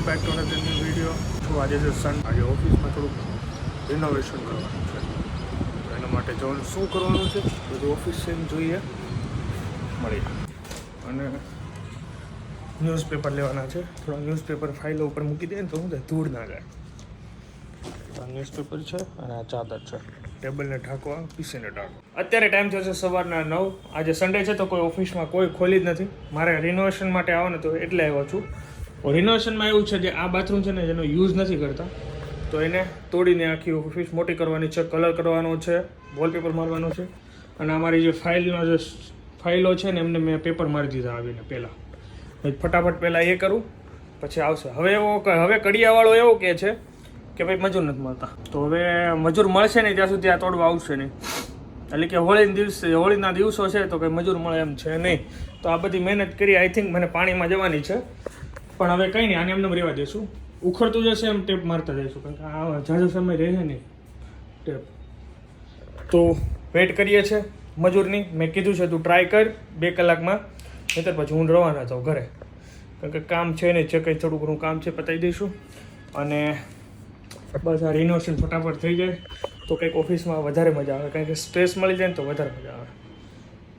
Back to another new video. તો આજે છે આજે ઓફિસમાં થોડુંક રિનોવેશન કરવાનું છે. એના માટે જવાનું શું કરવાનું છે બધું ઓફિસ જઈને જોઈએ મળીએ. અને ન્યૂઝપેપર લેવાના છે. થોડા ન્યૂઝપેપર ફાઇલો ઉપર મૂકી દે ને તો શું થાય ધૂળ ના જાય. આ ન્યૂઝપેપર છે અને આ ચાદર છે. ટેબલને ઢાંકવા પીસીને ઢાંકવા. અત્યારે ટાઈમ થયો છે સવારના 9. આજે સન્ડે છે તો કોઈ ઓફિસમાં કોઈ ખોલી જ નથી. મારે રિનોવેશન માટે આવવાનું તો એટલે આવ્યો છું. રિનોવેશનમાં એવું છે જે આ બાથરૂમ છે ને જેનો યુઝ નથી કરતા તો એને તોડીને આખી ઓફિસ મોટી કરવાની છે. કલર કરવાનો છે, વોલપેપર મારવાનો છે. અને અમારી જે ફાઇલો છે ને એમને મેં પેપર મારી દીધા આવીને પહેલાં. ફટાફટ પહેલાં એ કરું પછી આવશે. હવે કડિયાવાળો એવો કહે છે કે ભાઈ મજૂર નથી મળતા. તો હવે મજૂર મળશે નહીં ત્યાં સુધી આ તોડવા આવશે નહીં. એટલે કે હોળીના દિવસો છે તો કંઈ મજૂર મળે એમ છે નહીં. તો આ બધી મહેનત કરી આઈ થિંક મને પાણીમાં જવાની છે. પણ હવે કંઈ નહીં, આને એમને રહેવા દઈશું. ઉખડતું જશે એમ ટેપ મારતા જઈશું કારણ કે આ ઝાઝો સમય રહે નહીં ટેપ. તો વેઇટ કરીએ છીએ મજૂરની. મેં કીધું છે તું ટ્રાય કર 2 કલાકમાં, નહીંતર પછી હું રવાના જાઉં ઘરે. કારણ કે કામ છે નહીં છે, કંઈ થોડું ઘણું કામ છે પતાવી દઈશું. અને બસ આ રિનોવેશન ફટાફટ થઈ જાય તો કંઈક ઓફિસમાં વધારે મજા આવે. કારણ કે સ્ટ્રેસ મળી જાય ને તો વધારે મજા આવે.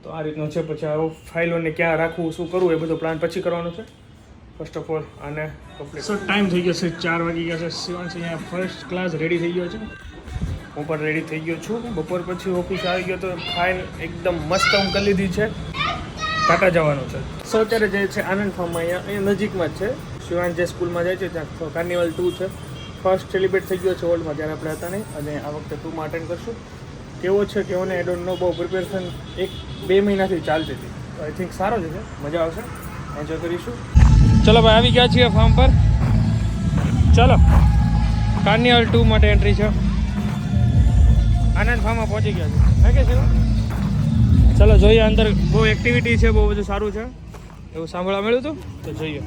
તો આ રીતનું છે. પછી આ ફાઇલોને ક્યાં રાખવું, શું કરવું એ બધો પ્લાન પછી કરવાનો છે. ફર્સ્ટ ઓફ ઓલ આને કમ્પ્લીટ. સો ટાઈમ થઈ ગયો છે 4 વાગી ગયા છે. શિવાંશ અહીંયા ફર્સ્ટ ક્લાસ રેડી થઈ ગયો છે. હું પણ રેડી થઈ ગયો છું. બપોર પછી ઓફિસ આવી ગયો તો ફાઇન એકદમ મસ્ત હું કરી લીધી છે. ટાટા જવાનું છે. સો અત્યારે જે છે આનંદ ફાર્મમાં અહીંયા નજીકમાં જ છે. શિવાંશ જે સ્કૂલમાં જાય છે ત્યાં કાર્નિવલ 2 છે. ફર્સ્ટ સેલિબ્રેટ થઈ ગયો છે ઓલ્ડમાં, જ્યારે આપણે હતા નહીં. અને આ વખતે 2માં અટેન્ડ કરશું. કેવો છે કેવો ને આઈ ડોન્ટ નો. બહુ પ્રિપેરેશન 1-2 મહિનાથી ચાલતી હતી. તો આઈ થિંક સારો જ છે, મજા આવશે, એન્જોય કરીશું. ચલો ભાઈ આવી ગયા છીએ ફાર્મ પર. ચલો કાર્નિવલ 2 માટે એન્ટ્રી છે. આનંદ ફાર્મમાં પહોંચી ગયા છે કે ચલો જોઈએ અંદર. બહુ એક્ટિવિટી છે, બહુ બધું સારું છે એવું સાંભળવા મળ્યું હતું. તો જોઈએ.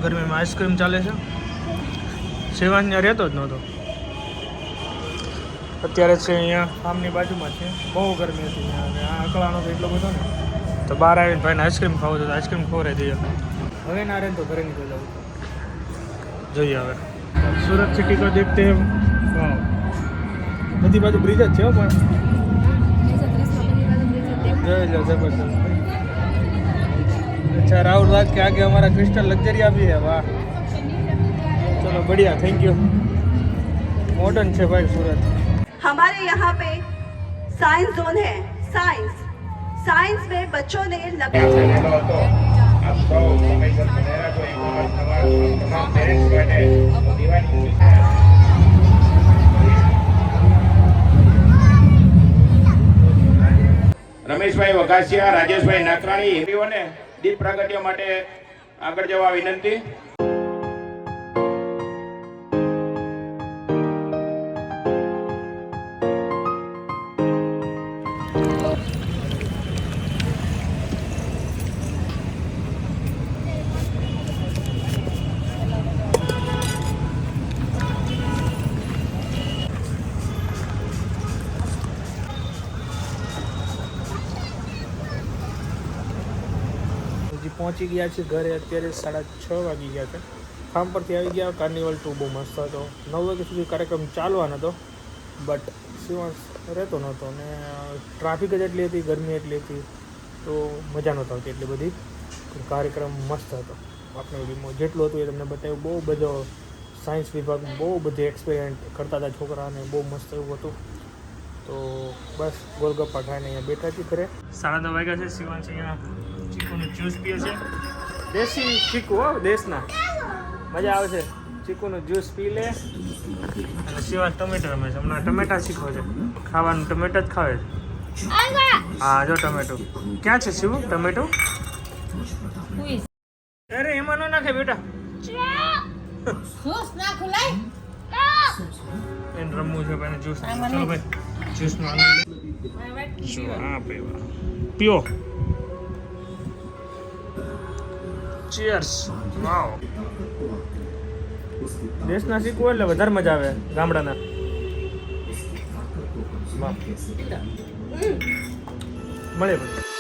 ગરમીમાં આઈસ્ક્રીમ ચાલે છે. શિવાંશ ત્યાં રહેતો જ નહોતો. અત્યારે છે અહીંયા ફાર્મની બાજુમાં છે. બહુ ગરમી હતી ત્યાં અને આ અકળાનો તો એટલો બધો ને તો બહાર આવીને ભાઈને આઈસ્ક્રીમ ખાવું તો આઈસ્ક્રીમ ખવડાવી દઈએ. હવે ના રહે તો ઘરે નીકળી જવું. જોઈએ હવે. સુરત સિટી તો દેખતે હે. બધી બાજુ બ્રિજ જ છે પણ જોઈ લો જબરદસ્ત. अच्छा राहुल राज के आगे हमारा क्रिस्टल लग्जरिया भी है. वाह चलो बढ़िया, थैंक यू. मॉडर्न है भाई सूरत. हमारे यहाँ पे साइंस जोन है. साइंस में बच्चों ने રમેશભાઈ વઘાસિયા, રાજેશભાઈ નાકરાણી એવીઓને દીપ પ્રાગટ્ય માટે આગળ જવા વિનંતી. પહોંચી ગયા છીએ ઘરે. અત્યારે 6:30 વાગી ગયા છે. ફાર્મ પરથી આવી ગયા. કાર્નિવલ 2 બહુ મસ્ત હતો. 9 વાગ્યા સુધી કાર્યક્રમ ચાલવાનો હતો, બટ શિવાંશ રહેતો નહોતો ને ટ્રાફિક જ એટલી હતી, ગરમી એટલી હતી, તો મજા નહોતી આવતી એટલી બધી. કાર્યક્રમ મસ્ત હતો. આપણે વિડીયોમાં જેટલું હતું એ તમને બતાવ્યું. બહુ બધો સાયન્સ વિભાગમાં બહુ બધી એક્સપેરિમેન્ટ કરતા હતા છોકરાને, બહુ મસ્ત એવું હતું. તો બસ ગોલગપ્પા ખાઈને અહીંયા બેઠા છીએ ઘરે. 9:30 વાગ્યા છે. શિવાંશ અહીંયા ચીકુનું જ્યુસ પીએ છે. દેશી ચીકુ હો, દેશના. મજા આવે છે. ચીકુનું જ્યુસ પી લે. અને શિવાંશ ટમેટા રમે છે. હમણાં ટમેટા શીખો છે ખાવાનું. ટમેટા જ ખાવે છે. હા જો ટમેટો ક્યાં છે શિવ? ટમેટો અરે એમાં ન નાખે બેટા. એને રમવું છે ભાઈ, જ્યુસ. ચલો ભાઈ જ્યુસનો આનંદ લે. હા પીવા પીઓ. ચીયર્સ. વાવ. દેશના શીખવું એટલે વધારે મજા આવે ગામડાના. મળે ભાઈ.